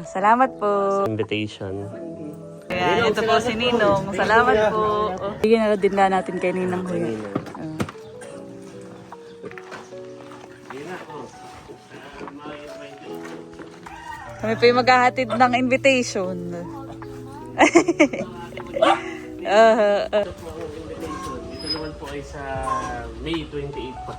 Salamat po. Invitation. Ayan, ito po si Ninong. Salamat po. Bigyan na din na natin kay Ninang Huya. Kami pa yung maghahatid ng invitation. Ito naman po ay sa May 28 pa.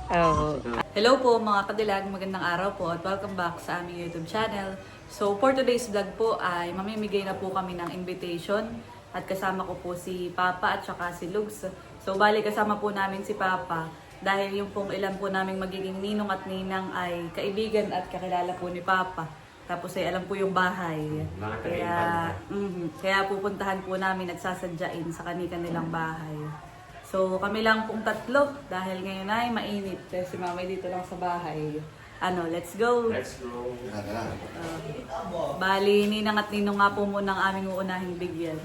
Hello po mga kadilag, magandang araw po at welcome back sa aming YouTube channel. So for today's vlog po ay mamimigay na po kami ng invitation at kasama ko po si Papa at saka si Lugs. So bali kasama po namin si Papa dahil yung pong ilan po naming magiging ninong at ninang ay kaibigan at kakilala po ni Papa. Tapos ay alam po yung bahay. Kaya pupuntahan po namin at sasadyain sa kanilang bahay. So kami lang pong tatlo dahil ngayon ay mainit. Si Mama dito lang sa bahay. Let's go! Let's go! Bali, ninang at ninong nga po muna ang aming uunahing bigyan.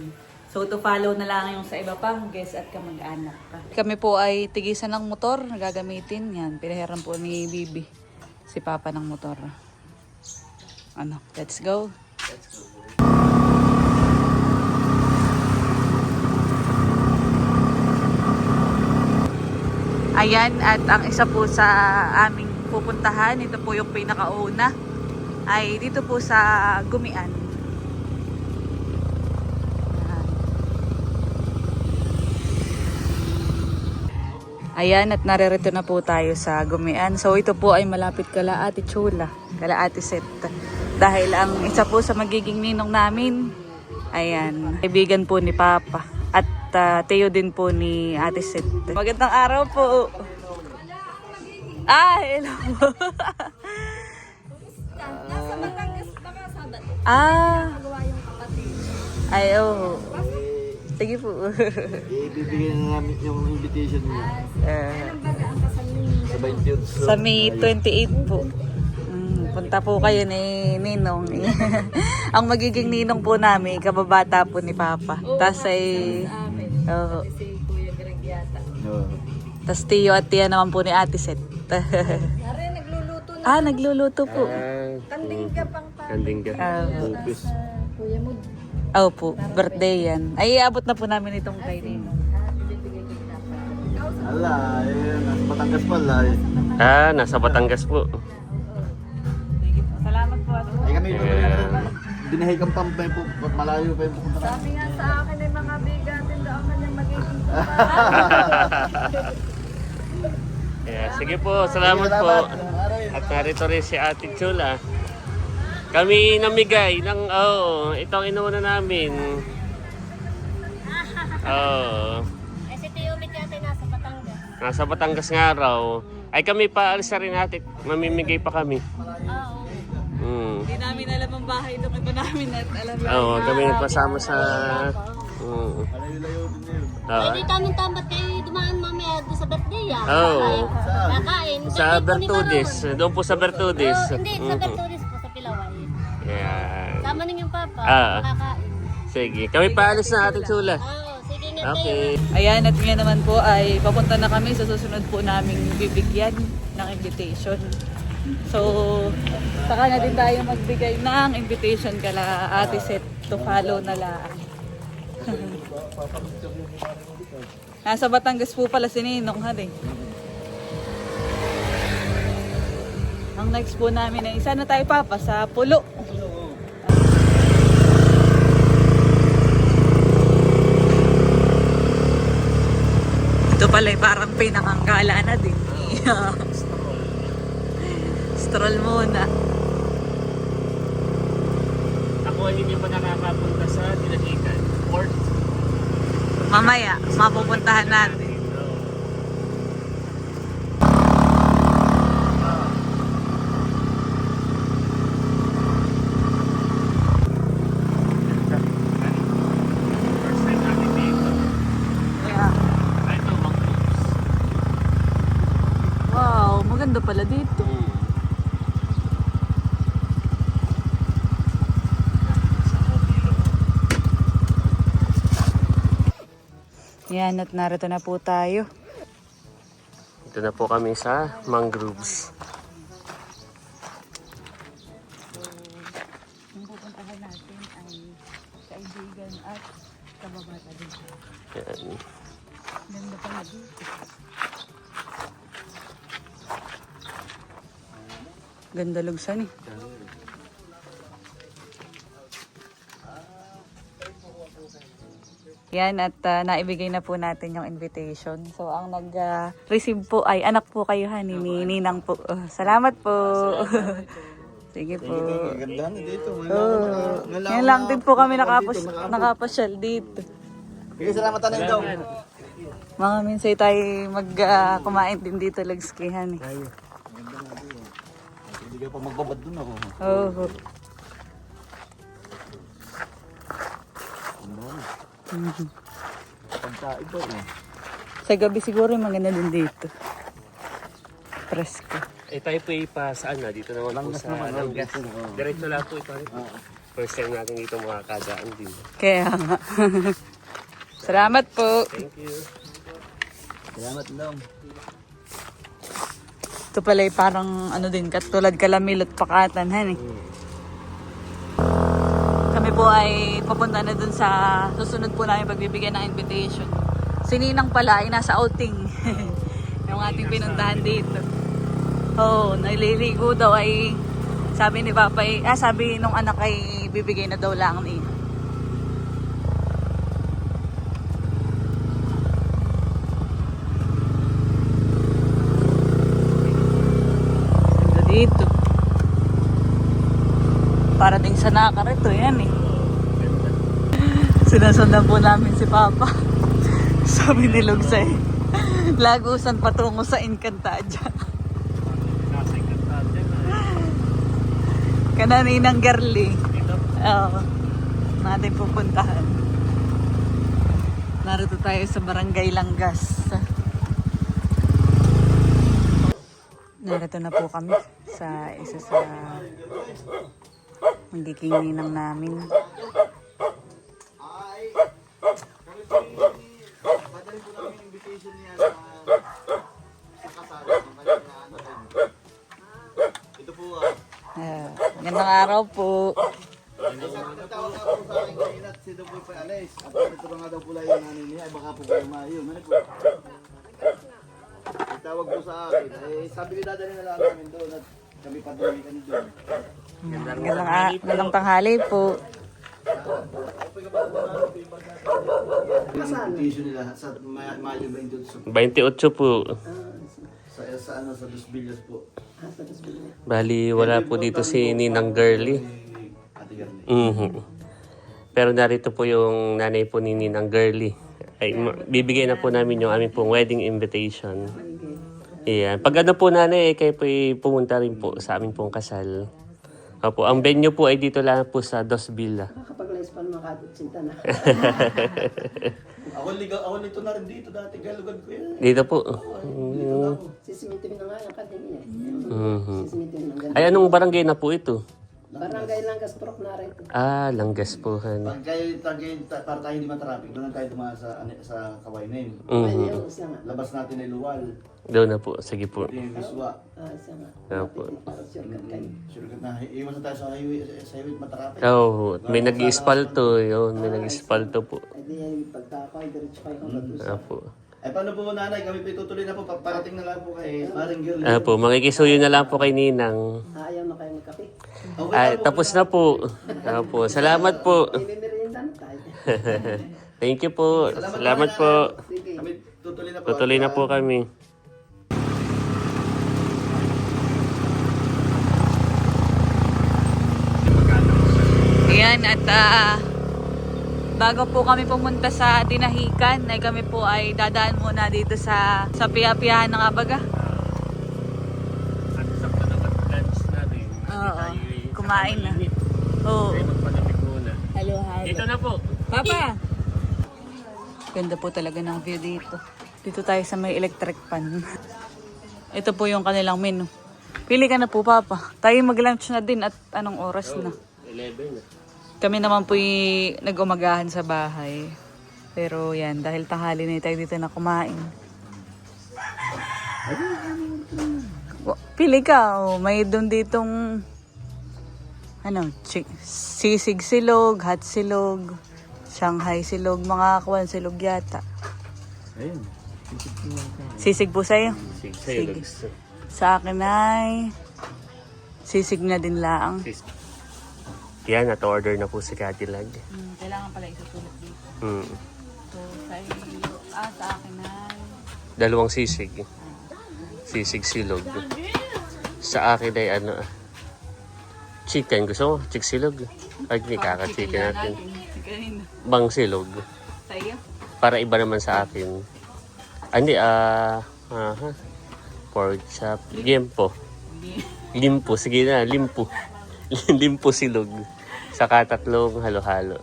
So to follow na lang yung sa iba pang guest at kamag-anak. Kami po ay tigisan ng motor na gagamitin. Yan, pinahiram po ni Bibi. Si Papa ng motor. Let's go. Let's go. Ayan, at ang isa po sa aming pupuntahan, ito po yung pinakauna, ay dito po sa Gumian. Ayan, at naririto na po tayo sa Gumian. So ito po ay malapit kala Ate Chula, kala Ate Set. Dahil ang isa po sa magiging ninong namin, ayan, kaibigan po ni Papa. At Teo din po ni Ate Set. Magandang araw po. Hello po. Nasa Batangas baka Sabat. Magawa yung kapatid. Sige po. Ibibigyan na namin yung invitation niyo. Kailan ba ang kasal ninyo? Sa 28. Sa May 28 po. Punta po kayo ni Ninong. Ang magiging ninong po namin, kababata po ni Papa. Tapos ay... Si Kuya Greg yata. Tapos Tio at Tia naman po ni Ate Set. Nare, nagluluto na. Nagluluto po. Kanding ka pang pa. Kanding ka. Kuya mo. Po, birthday yan. Ay, iabot na po namin itong kay Ninong. Bibigay ko dapat. Ala, nasa Batangas pala. Nasa Batangas po. Salamat po. Ay kami binahay kang pampay po, malayo pa yung pupunta namin. Sabi nga sa akin ay mga bigatin daw ang kanyang magiging Sige po, salamat po. At narito rin si Ate Chula. Kami namigay ng, itong inuuna namin. Ay si Tio ulit yata nasa Batangas. Nasa Batangas nga raw. Ay kami pa, alis na rin natin. Mamimigay pa kami. Hindi namin alam ang bahay nung iba namin at alam Kami nagpasama sa... Malayo-layo din yun. Hindi kami tambat kayo dumaan mamaya doon sa birthday Kakain. Sa Bertudis. Doon po sa Bertudis. Hindi, sa Bertudis po sa Pilaway. Yan. Sama ninyong papa. Kakain. Sige. Kami pa alis na Ate Chula. Sige nga Okay. Ayan, at ngayon naman po ay papunta na kami sa susunod po naming bibigyan ng invitation. So, saka na din tayo magbigay ng invitation kala Ate Set to follow na lang. Nasa Batangas po pala si Ninong Ang next po namin ay isa na tayo Papa sa Pulo. Ito pala ay parang pinakangkala na din. Stroll muna. Ako hindi pa nakakapunta sa Dinasikan. Port. Mamaya, mapupuntahan natin. First time natin dito. Ito, Wow, maganda pala dito. Yan, at narito na po tayo. Dito na po kami sa mangroves. kaibigan at kababata din. Yan. Ganda pala dito. Ganda lugsan eh. Yan at naibigay na po natin yung invitation. So ang nag-receive po ay anak po kayo ha, ni Ninang po. Salamat po. Sige po. Ganda na dito. Ngayon lang din po kami nakapasyal dito. Sige, salamat tanin daw. Mga minsay tayo kumain din dito lagskihan eh. Hindi ka pa magbabad dun ako. Oo. Pagkain ba eh. Sa gabi siguro maganda din dito. Presko. Eh tayo po pa saan na? Dito naman Langgas po sa naman, Langgas. oo. Diretso lang po ito. First time natin dito makakadaan din. Kaya nga. Salamat po. Thank you. Salamat daw. Ito pala ay parang ano din, katulad Kalamilot Pakatan, han eh. Kami po ay papunta na dun sa susunod po namin pagbibigyan ng invitation. Si Ninang pala ay nasa outing. Yung ating pinuntahan dito. Oo, naliligo daw ay sabi ni Papa ay, sabi nung anak ay bibigay na daw lang ni. Dito. Para ding sa nakarito, yan eh. Sinasundan po namin si Papa. Sabi ni Lugsay, lagusan patungo sa Encantadia. Kananinang girly. Oo. Natin pupuntahan. Narito tayo sa Barangay Langgas. Narito na po kami sa isa sa magiging ninang namin. Padalhin po namin yung invitation niya sa kasal. Ito po Gandang araw po. nagtawag nga po sa akin kanina at si daw po pa alis. At ito nga daw pula yung nanay niya. Ay baka po kayo mayo. Ano po? Nagtawag po sa akin. Eh, sabi ko dadalhin na lang namin doon at kami padalhin kami doon. Gandang tanghali po. Yung invitation nila sa Mayo 28 28 po. sa Dos Villas po. Bali, wala po dito si Ninang Girly. Ate Garni. Pero narito po yung nanay po ni Ninang Girly. Ay, bibigay na po namin yung aming pong wedding invitation. Ayan. Pag ano po nanay, kayo po pumunta rin po sa aming pong kasal. Opo, ang venue po ay dito lang po sa Dos Villa. Kapag-les pa naman katutsinta na. Ako nito na rin dito dati. Galugad ko yan. Dito po. Sisimitin na nga yung kading eh. Mhm. Sisimitin ng ganda. Ay, anong barangay na po ito? Barangay Langgas Prok na rin. Ah, Langgas po. Han. Pag kayo, para tayo hindi matraffic, doon lang tayo dumaan sa Kaway na yun. Mhm. Ayun, siya nga. Labas natin ay Luwal. Doon na po. Sige po. Ito yung Miswa. Siya nga. Opo. Para sure ka kayo. Sure ka na, iwan na tayo sa highway matraffic. Oh, may nag-ispalto. Yun, may nag-ispalto po. Ay di yan, pagkakay, diretso kayo kung badusa. Opo. Ay paano po nanay, kami po itutuloy na po, parating na lang po kay Maring Girl. Opo, makikisuyo na lang po kay Ninang. Ayaw na kayo magkape. Ay, tapos na po. Opo, salamat po. Imimerienda na tayo. Thank you po. Salamat po. Sige. Kami tutuloy na po. Tutuloy na po kami. Ayan, at bago po kami pumunta sa Tinahikan, ay kami po ay dadaan muna dito sa piya-piyahan ng Abaga. At sa lunch natin. Oo, kumain na. Oo. Magpalamig muna. Halo. Dito na po. Papa! Ganda po talaga ng view dito. Dito tayo sa may electric pan. Ito po yung kanilang menu. Pili ka na po, Papa. Tayo mag-lunch na din at anong oras na. 11 na. Kami naman po nag-umagahan sa bahay. Pero yan, dahil tanghali na tayo dito na kumain. Pili ka, oh. May doon ditong sisig silog, hot silog. Shanghai silog, mga kuwan silog yata. Ayun. Sisig po sa'yo. Sige. Sa akin ay sisig na din laang. Yan, at-order na po si Cadillac. Kailangan pala isusulat dito. Mm. So, sa akin ay... 2 sisig. Sisig silog. Sa akin ay chicken. Gusto mo? Chick silog. Ay, hindi kaka-chicken natin. Kanina. Bang silog. Sa'yo? Para iba naman sa akin. Pork chop. Limpo. Limpo. Sige na, limpo. Limpo silog. Saka 3 halo-halo.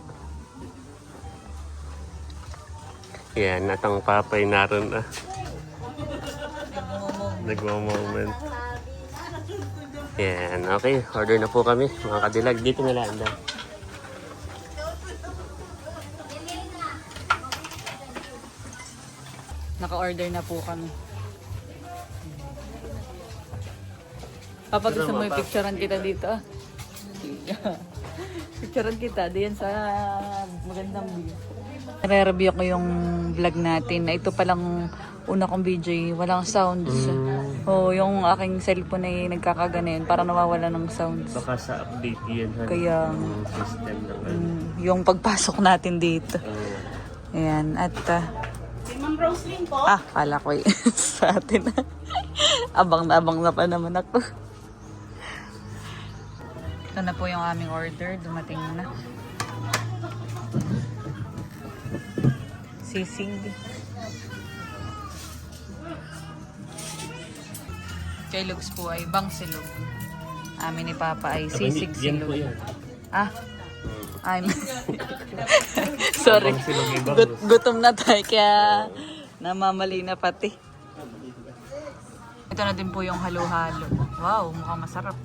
Yan, natang papay naroon na. Nagmo-moment. Yan, okay. Order na po kami, mga Cadillac. Dito na lang daw. Naka-order na po kami. Papa, gusto mo i-picturean kita dito? Picturean kita diyan sa magandang view. Nare-review ko yung vlog natin na ito palang una kong video, walang sounds. Yung aking cellphone ay nagkakaganin para nawawala ng sounds. Baka sa update yan. Kaya Yung system naman. yung pagpasok natin dito. Ayan, at kala ko sa atin. Abang na pa naman ako. Ito na po yung aming order. Dumating na. Sisig. Kay Lugs po ay bang silog. Amin ni Papa ay sisig Yan po silog. yan. I'm sorry. Gutom na tayo kaya namamali na pati. Ito na din po yung halo-halo. Wow, mukhang masarap.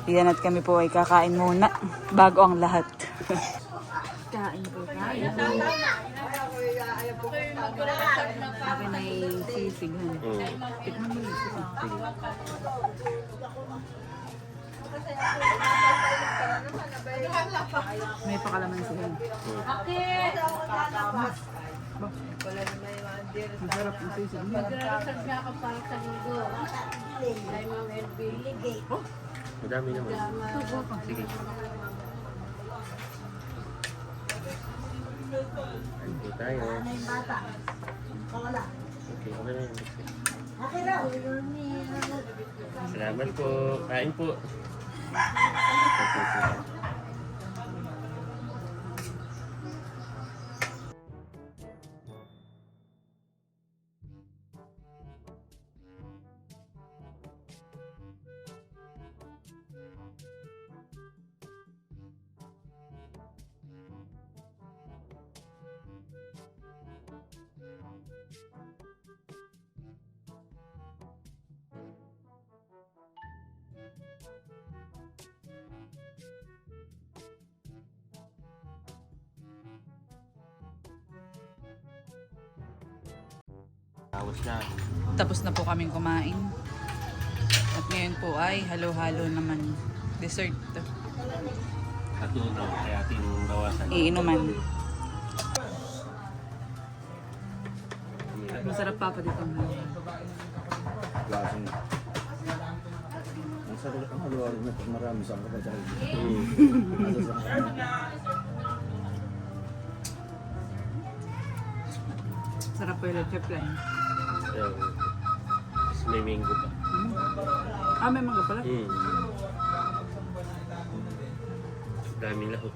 Yan at kami po ay kakain muna bago ang lahat. Kain po tayo. Akin ay sisig. Tikman mo yung sisig. May pakalaman siya. Masarap ang sisig. Madami naman. Sige. Kain po tayo. Okay, okay na yan. Salamat po. Kain po. Tapos na po kaming kumain. At ngayon po ay halo-halo naman. Dessert. Natunaw, kaya ating bawasan. Iinuman. Masarap pa dito. Klaseng. Ang sarap ang halo-halo na pag marami sa kapag sa Sarap po yung leche plan. Tapos may mango pa. May mga pala. Daming lahok.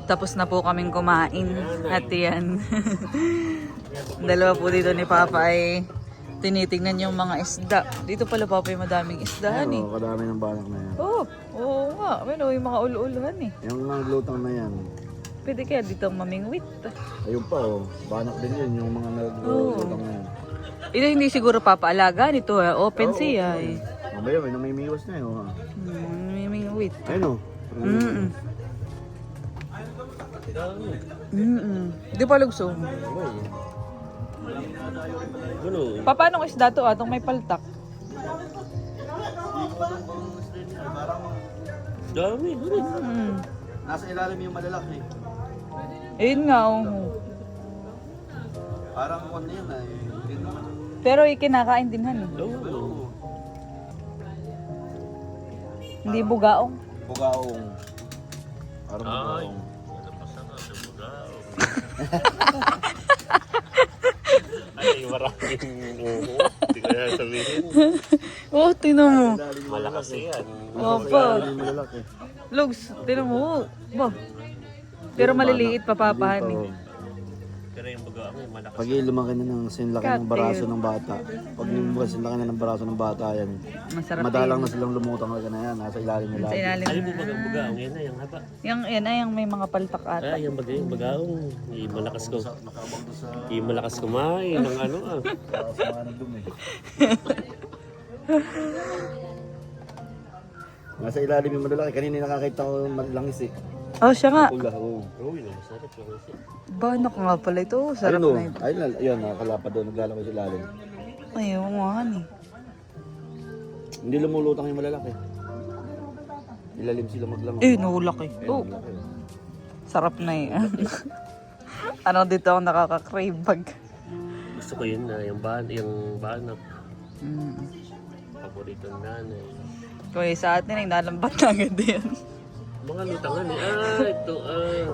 Tapos na po kaming kumain. At yan. Dalawa po dito ni Papa ay tinitingnan yung mga isda. Dito pala Papa yung madaming isda. Oo, kadami ng banak na yan. Oo nga. Ano yung mga ulo-uluhan eh. Yung mga lutang na yan. Pwede kaya dito mamingwit. Ayun pa banak din yun yung mga naglutang na yan. Ito hindi siguro papaalaga nito. Open siya eh. Mamaya may namimiwas na yun. Mamingwit. Ayun o. Di pa lugso. Ano? Paano ang isda to atong may paltak? Dami. Nasa ilalim yung malalaki. Ayun nga, oh. Parang ano yun ay. Hindi naman. Pero ikinakain din han. Oo. Hindi bugaong. Bugaong. Parang bugaong. Ay, maraming hindi ko na sabihin. Oh, tinan mo. Malakas yan. Opo. Yung malalaki. Lugs, tinan mo. Ba. Pero maliliit pa papahan eh. Pero yung baga ako, malakas. Pag lumaki na ng sinlaki ng baraso ng bata, pag sinlaki na ng baraso ng bata yan, Masarap madalang yun. na silang lumutang na yan, nasa ilalim nila. Sa ilalim Ay, na. baga, yan na, yung haba. Yung yan may mga paltak ata. Ay, yung bagaong. Hindi malakas ko. Hindi malakas kumain ng ano ah. Sama ng dumi. Nasa ilalim yung malalaki, kanina nakakita ko langis eh. Oh, siya nga. Pula, oo. Uy, masarap lang kasi. Banak nga pala ito. Sarap Ayun o, na ito. ayun nakakalapad doon, naglalakay sa ilalim. Ay, oo nga ni. Hindi lumulutang yung malalaki. Ilalim sila maglangoy. Eh, nahulak eh. Oh, sarap na eh. Ano dito ako nakaka-crave pag. Gusto ko yun na, yung banap. Paborito ng nanay. Kaya sa atin ay nalambat na agad yan. Mga lutangan eh. Ito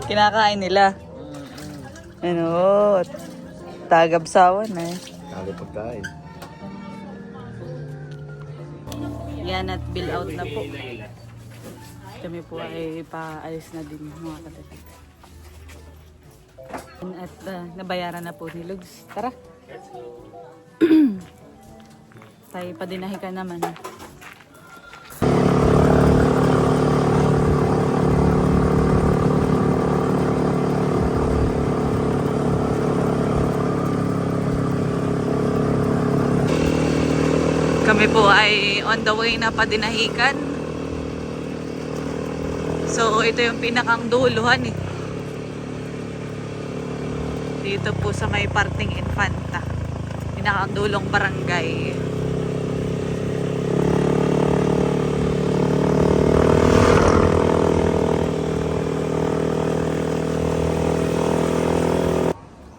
Kinakain nila. Ano, tagabsawan eh. Kali pagkain. Yan at bill out na po. Kami po ay paalis na din mga katapat. At nabayaran na po ni Lugs. Tara. Tayo padinahikan naman. Kami po ay on the way na padinahikan. So ito yung pinakang duluhan eh. Dito po sa may parting Infanta. Pinakang dulong barangay.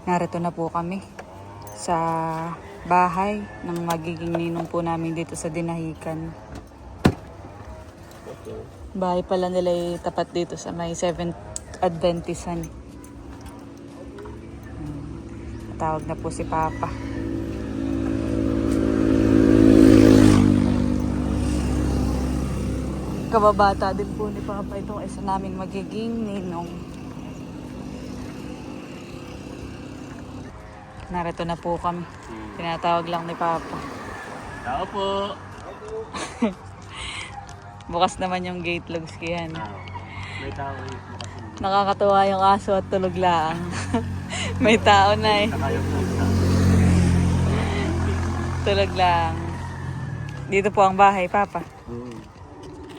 Narito na po kami sa bahay ng magiging ninong po namin dito sa Dinahican. Bahay pala nila ay tapat dito sa may 7th Adventisan. Tawag na po si Papa. Kababata din po ni Papa itong isa naming magiging ninong. Narito na po kami. Tinatawag lang ni Papa. Tao po. Bukas naman yung gate logs kiyan. May tao eh. Nakakatuwa yung aso at tulog lang. May tao na eh. Tulog lang. Dito po ang bahay, Papa.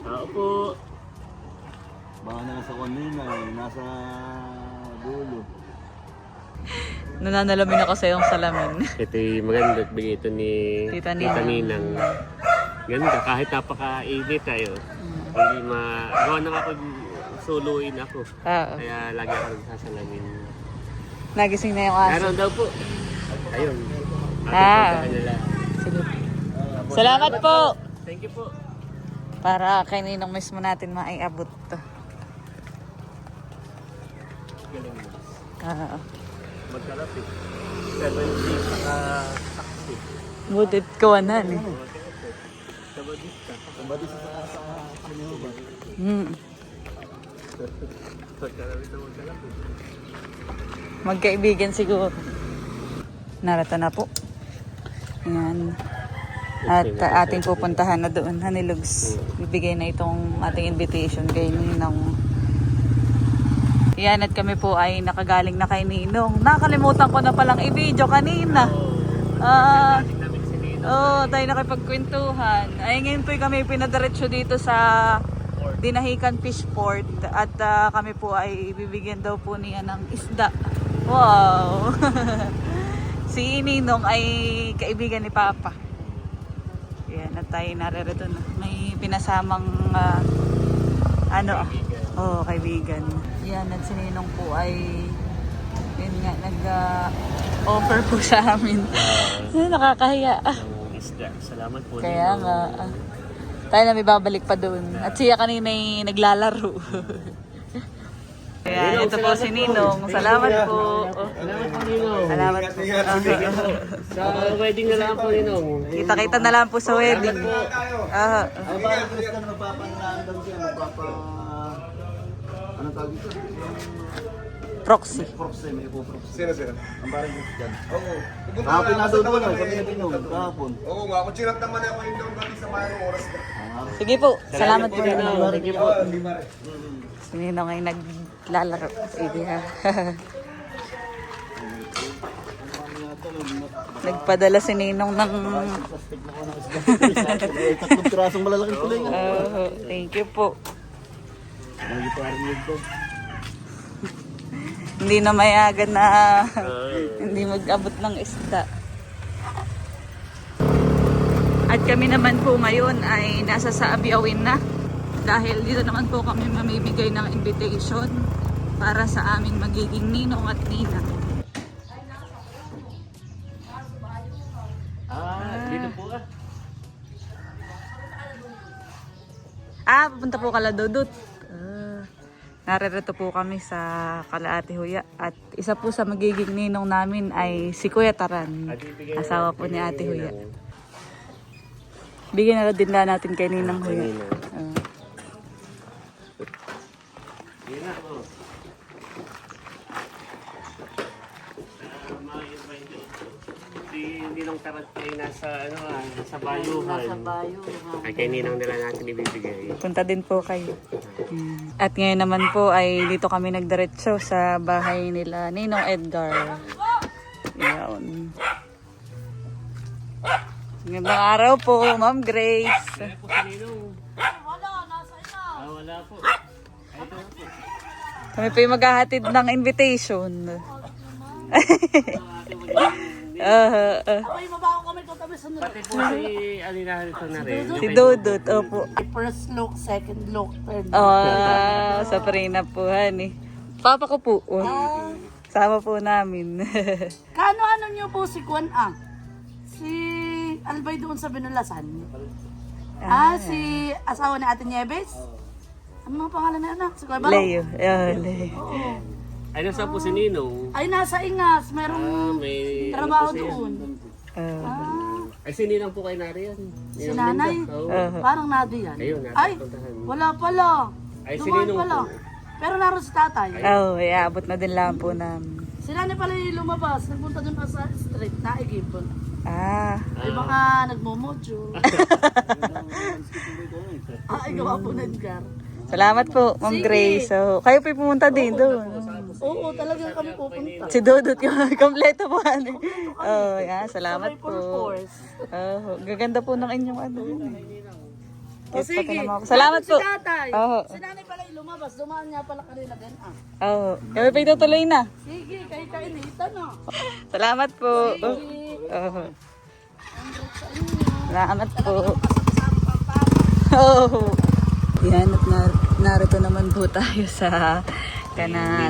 Tao po. Baka na nasa kanina, nasa dulo. Nananalamin ako sa iyong salamin. Ito yung maganda at bigay ito ni Tita Ninang. Ninang. Ganda, kahit napaka-edit tayo. Hindi gawa na ako, soloin ako. Oo. Kaya lagi ako nagsasalamin. Nagising na yung aso. Meron daw po. Ayun. Ah. Nila. Sige. Salamat po! Thank you po. Para kay Ninong mismo natin maiabot to. Galing mo. Oo. Magkalap eh. 70 saka taxi. Butit kawanan eh. Kumbati sa Pinoba. Magkalap ito, magkalap eh. Magkaibigan siguro. Narito na po. Ayan. At ating pupuntahan na doon, Hanilugs. Bibigay na itong ating invitation kay Ninong. Yan, at kami po ay nakagaling na kay Ninong. Nakalimutan ko na palang i-video kanina. Namin si Nino. Tayo nakipagkwentuhan. Ay, ngayon po kami pinadiretso dito sa Dinahican Fish Port at kami po ay bibigyan daw po niya ng isda. Wow! Si Ninong ay kaibigan ni Papa. Yan, at tayo narerito na. May pinasamang kaibigan. Yan, at si Ninong po ay yun nga, nag-offer po sa amin. Nakakahiya. Ang isda. Salamat po. Kaya nga. Tayo na may babalik pa doon. At siya kanina ay naglalaro. Kaya ito po si Ninong. Salamat po. Salamat po, Ninong. Salamat po. Sa wedding na lang po, Ninong. Kita-kita na lang po sa wedding. Ang parang Christian, magpapanlaan daw siya, anong tawag ito? Proxy. Proxy, may proxy. Sino? Ang parang Christian. Oo. Kahapon na doon kami nabinom, kahapon. Oo nga, kung chinat naman ako yung doon dati sa mayroong oras na. Sige po. Salamat po. Ninong. Thank you po. Si Ninong ay naglalaro. Sige ha. Nagpadala si Ninong ng... Tatlong pirasong malalaking kulay. Thank you po. Hindi na mayagan na hindi mag-abot ng isda. At kami naman po ngayon ay nasa sa Abiawin na. Dahil dito naman po kami mamimigay ng invitation para sa aming magiging ninong at nina. Dito po ah. Pupunta po kala Dudut. Naririto po kami sa Kalaate Huya at isa po sa magiging ninong namin ay si Kuya Taran, asawa po ni Ate Huya. Bigyan na din na natin kay Ninang Huya. Si Ninong Tarat ay nasa sa bayuhan. Sa bayo. Ay kay Ninang nila natin ibibigay. Punta din po kayo. At ngayon naman po ay dito kami nagdiretso sa bahay nila Ninong Edgar. Yan. Ngayong araw po, Ma'am Grace. Kaya po si Ninong. Wala po. Kami po yung maghahatid ng invitation. Pati po si Alina ito na rin. Si Dudut, opo. First look, second look, third look. Sa Prina po, honey. Papa ko po. Sama po namin. Kano-ano niyo po si Kwan Ang? Si, ano ba doon sa Binulasan? Si asawa ni Ate Nieves? Ano mga pangalan na anak? Si Kuya Baro? Leo. Leo. Ay nasa po si Ninong. Ay, nasa Ingas. Merong May trabaho ano po siya. doon. Ay si Ninang po kay Narian. Si nanay? Parang nado yan. Ayun, nasa Ay, puntahan. wala pala. Ay si Dumaan Ninong pala. po. Pero naroon si tatay. Iabot na din lang po namin. Si nanay pala yung lumabas. Nagpunta doon pa sa street na Igipon. Ay, baka nagmumodyo. Ikaw po na Edgar. Salamat po, Ma'am Sige. Grace. So, kayo po pumunta din doon. Oo, talagang kami pupunta. Si Dudut yung kompleto po. Salamat Sabay po. full force. Gaganda po ng inyong ano. Sige. Salamat po. Si tatay. Oo. Si nanay pala yung lumabas. Dumaan niya pala kanina din. Kami pa itutuloy na. Sige, kayo kainita na. Salamat po. Sige. Salamat po. Kasama pa pa. Yan, at narito naman po tayo sa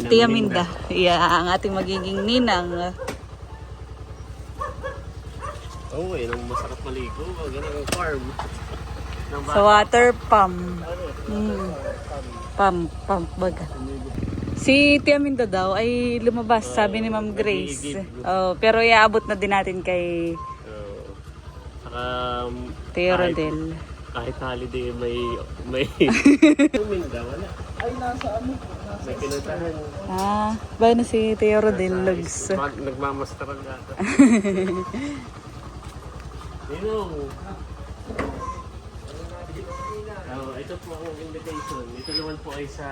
Tia Minda. Ang ating magiging ninang. Yun ang masarap maligo. Ganun ang farm. Sa water pump. Pump baga. Si Tia Minda daw ay lumabas, sabi ni Ma'am Grace. Pero iaabot na din natin kay Tio Rodel. Kahit holiday may Minda, wala. Ay, nasa ano? May pinuntahan. Ba na si Tio Rodel Lugs. Nagmamasteran yata. Ninong. Ito po ang invitation. Ito naman po ay sa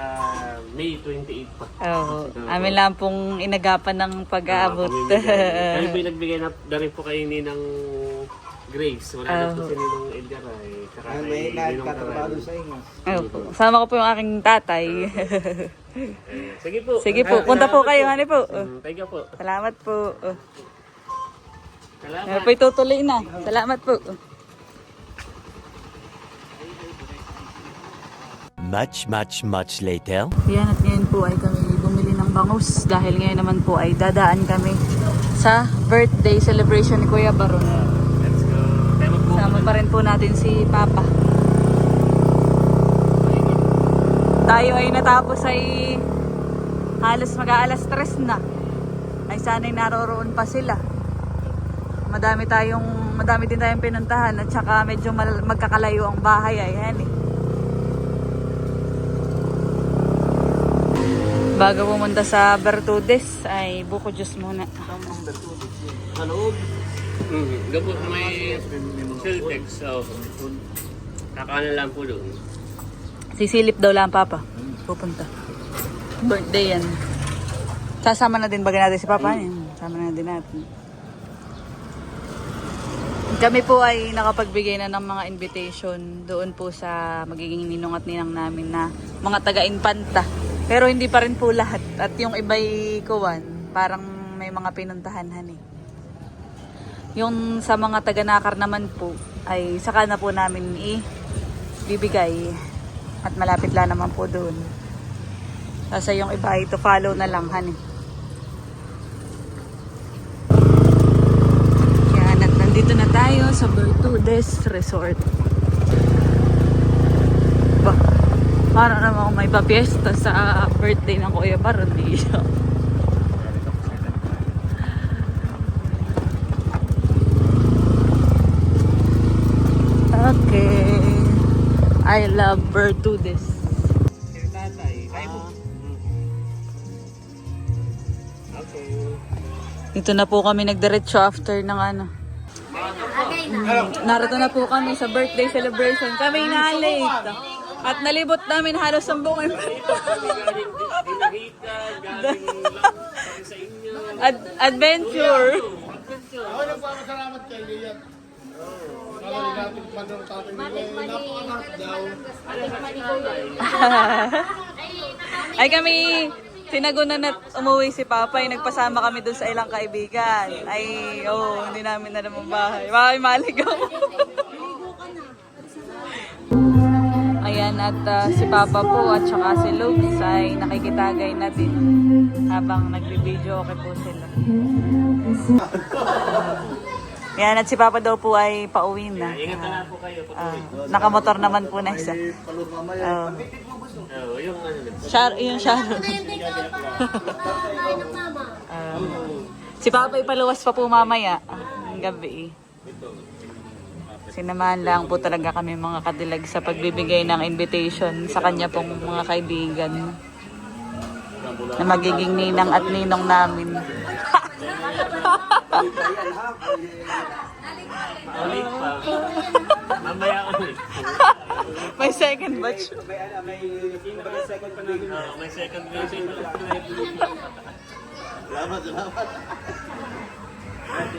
May 28 pa. Amin lang pong inagapan ng pag-aabot. Kaya po nagbigay na rin po kayo ni ng Grace. Wala na po si Ninong Edgar ay tsaka Ay, kay may Ninong nagtatrabaho Taran. sa inyo. Ayun po. Sama ko po yung aking tatay. Ayan. Sige po. Sige po, punta po kayo, hani po. Thank you po. Salamat po. Salamat. Meron po itutuloy na. Salamat po. Much later. Yan, at ngayon po ay kami bumili ng bangus dahil ngayon naman po ay dadaan kami sa birthday celebration ni Kuya Baron. Let's go. Tayo magbuka. Sama pa rin po natin si Papa. Tayo ay natapos ay halos mag-aalas 3 na. Ay sana'y naroroon pa sila. Madami din tayong pinuntahan at saka medyo magkakalayo ang bahay ay yan eh. Bago pumunta sa Bertudes ay buko juice muna. Kaloob. Gabot na may Siltex. So, kakaano lang po doon. Sisilip daw lang Papa. Pupunta. Birthday yan. Sasama na din baga natin si Papa. Sama na din natin. Kami po ay nakapagbigay na ng mga invitation doon po sa magiging ninong at ninang namin na mga taga-Infanta. Pero hindi pa rin po lahat. At yung iba'y kuwan, parang may mga pinuntahan eh. Yung sa mga taga-Nakar naman po, ay saka na po namin ibibigay. At malapit lang naman po doon. Kasi yung iba ay to follow na lang, hani. Yan, at nandito na tayo sa Bertudes Resort. Bah, para naman may papiesta sa birthday ng Kuya Baron. Okay. I love Bertudes. Okay. Dito na po kami nagdiretso after ng ano. Narito na po kami sa birthday celebration. Kami na late. At nalibot namin halos ang buong adventure. Ako nagpapasalamat kay Lian. Natin padong tatay nila. Napakanak daw. Ay kami, sinagunan at umuwi si Papa, ay nagpasama kami dun sa ilang kaibigan. Ay, hindi namin na naman bahay. Bahay maligaw. Ayan, at si Papa po at saka si Luke ay nakikitagay na din habang nagbibideo okay po sila. Yan, at si Papa daw po ay pauwi na. Ingat na lang po kayo. Nakamotor naman po na isa. Palot mamaya. Yung ano. Yung Sharon. Si Papa ipaluwas pa po mamaya. Ang gabi. Sinamahan lang po talaga kami mga kadilag sa pagbibigay ng invitation sa kanya pong mga kaibigan na magiging ninang at ninong namin. Ulit pa. Mamaya ulit. May second batch. May second visit. Salamat.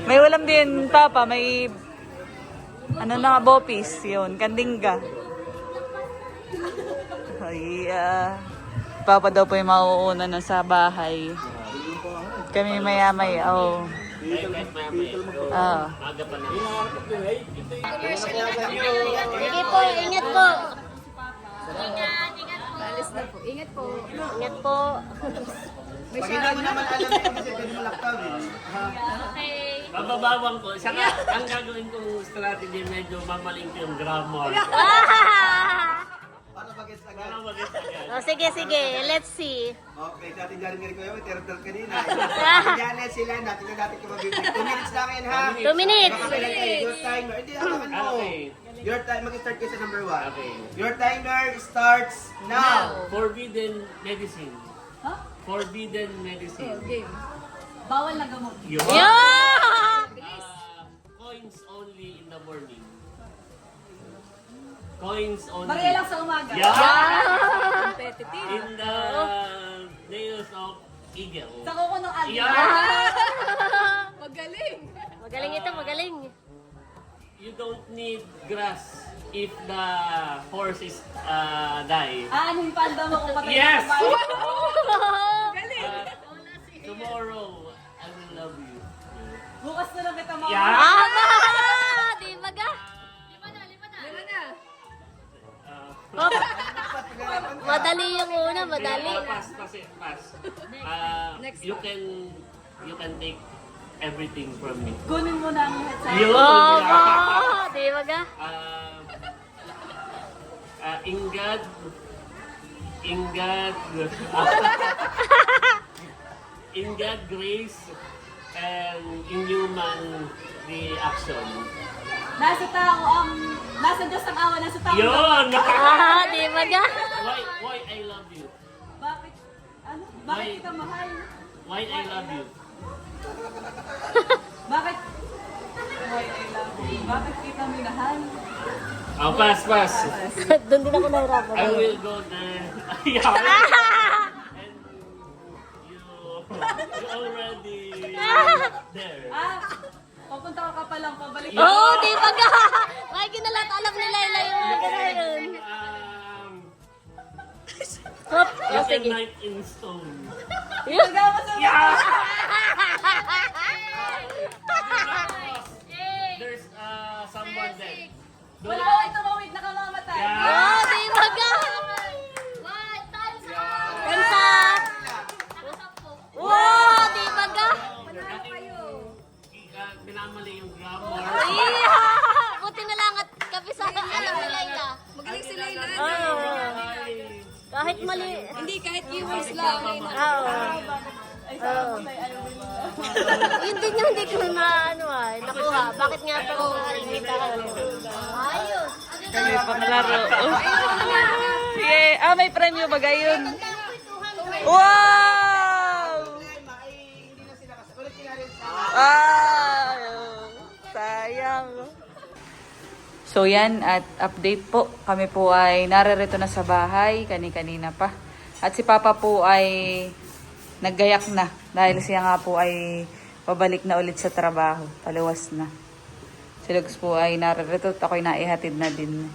May ulam din, Papa. May ano na, bopis. Yun, kandingga. Ay, Papa daw po yung mauuna na sa bahay. Kami maya-maya. Aga pa na. Sige po, ingat po. Alis na po. Ingat po. Ingat po. Pag hindi mo naman alam na yung kasi pwede malaktaw eh. Bababawang ko. Saka, ang gagawin kong strategy medyo mamaling ko yung grammar. Paano bagets agad? Parang mag-isa yan. Oh, sige, sige. Let's see. Okay, dati dyan nga rin kayo, may terap kanina. Diyan sila, natin na natin kumabibig. 2 minutes lang yan ha. 2 minutes. Makakailan kayo, your timer. Hindi, hawakan mo. Okay. Your time, mag-start kayo sa number 1. Okay. Your timer starts now. Forbidden medicine. Forbidden medicine. Bawal na gamot. Yeah! Coins only in the morning. Coins only. Bariya lang sa umaga. Yeah! Competitive. In the nails of eagle. Sa kuko ng agyo. Yeah! Magaling. Magaling ito, magaling. you don't need grass if the horse is die. Ano yung panda mo kung patay Yes! ka pa? Tomorrow, I will love you. Bukas na lang kita mga. Yeah! Di ba ga? Madali yung una, madali. Pass. You can take everything from me. Kunin mo na ang headset. Yun! Di ba ga? In God grace and in human the action. Nasa Diyos ang awa, nasa tao. Yun! Di ba ga? Why I love you? Bakit? Bakit kita mahal? Why I love you? Bakit? Why I love you? Bakit kita minahal? Oh, pass. Doon din ako nahirapan. I will go there. Yeah. And you already there. Papunta ka pa lang, pabalik. Oo, di ba ga? May ginalat, alam nila yung mga ganun. Hop, You can sige. write in stone. Nagawa sa There's someone there. Wala ka tumawid, nakamamatay. Oo, di ba ga? Kansa? Wow, di ba ga? Minamali yung grammar. Buti na lang at kabisado alam ni Layla. Magaling si Layla. Kahit mali. Hindi, kahit keywords lang. Oo. Yun din yung hindi ko nakuha. Bakit nga ito nakikita ko? Ayos. Kami panglaro. Sige, may premyo ba gayon? Wow! Sayang. So yan, at update po. Kami po ay naririto na sa bahay, kani-kanina pa. At si Papa po ay naggayak na. Dahil siya nga po ay pabalik na ulit sa trabaho. Paliwas na. Si Lugs po ay naririto at ako'y naihatid na din.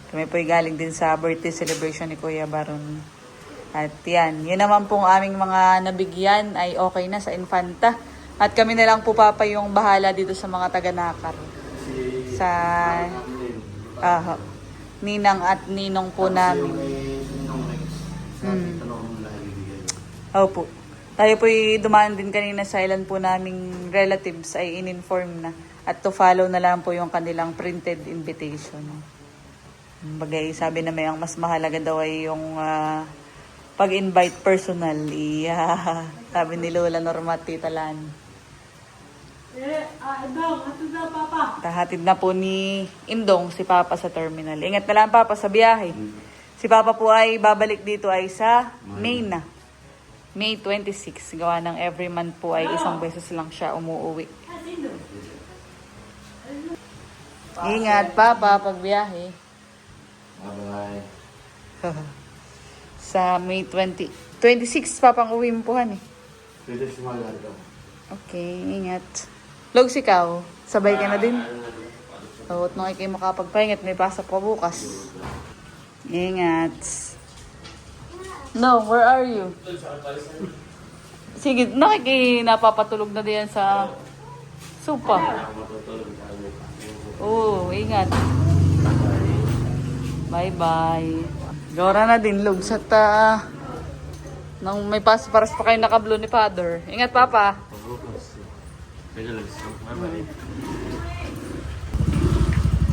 Kami po ay galing din sa birthday celebration ni Kuya Baron. At yan, yun naman pong aming mga nabigyan ay okay na sa Infanta. At kami na lang po Papa yung bahala dito sa mga taga-Nakar. Sa ninang at ninong po namin. Opo. Tayo po dumaan din kanina sa ilan po naming relatives ay in-inform na. At to follow na lang po yung kanilang printed invitation. Bagay, sabi na may ang mas mahalaga daw ay yung pag-invite personal. Sabi ni Lola Norma at Tita Lan. Tahatid na po ni Indong si Papa sa terminal. Ingat na lang Papa sa biyahe. Si Papa po ay babalik dito ay sa May na. May 26. Gawa ng every month po ay isang beses lang siya umuwi. Ingat Papa pag biyahe. Bye-bye. Sa May 26 Papang uwi mo po han eh. Pwede sumagal ka. Okay, ingat. Logs ikaw, sabay ka na din. Tawat nung kayo makapagpahingat, may pasok pa bukas. Ingat. No, where are you? Sige, napapatulog na diyan sa sopa. Oo, ingat. Bye-bye. Gora na din, Logs. At nung may paras pa kayo nakablo ni Father. Ingat, Papa.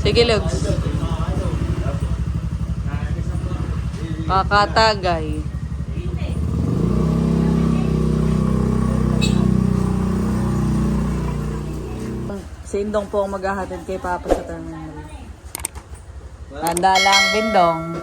Sige, Logs. Kakatagay. Si Indong po ang maghahatid kay Papa sa terminal. Tanda lang, Bindong.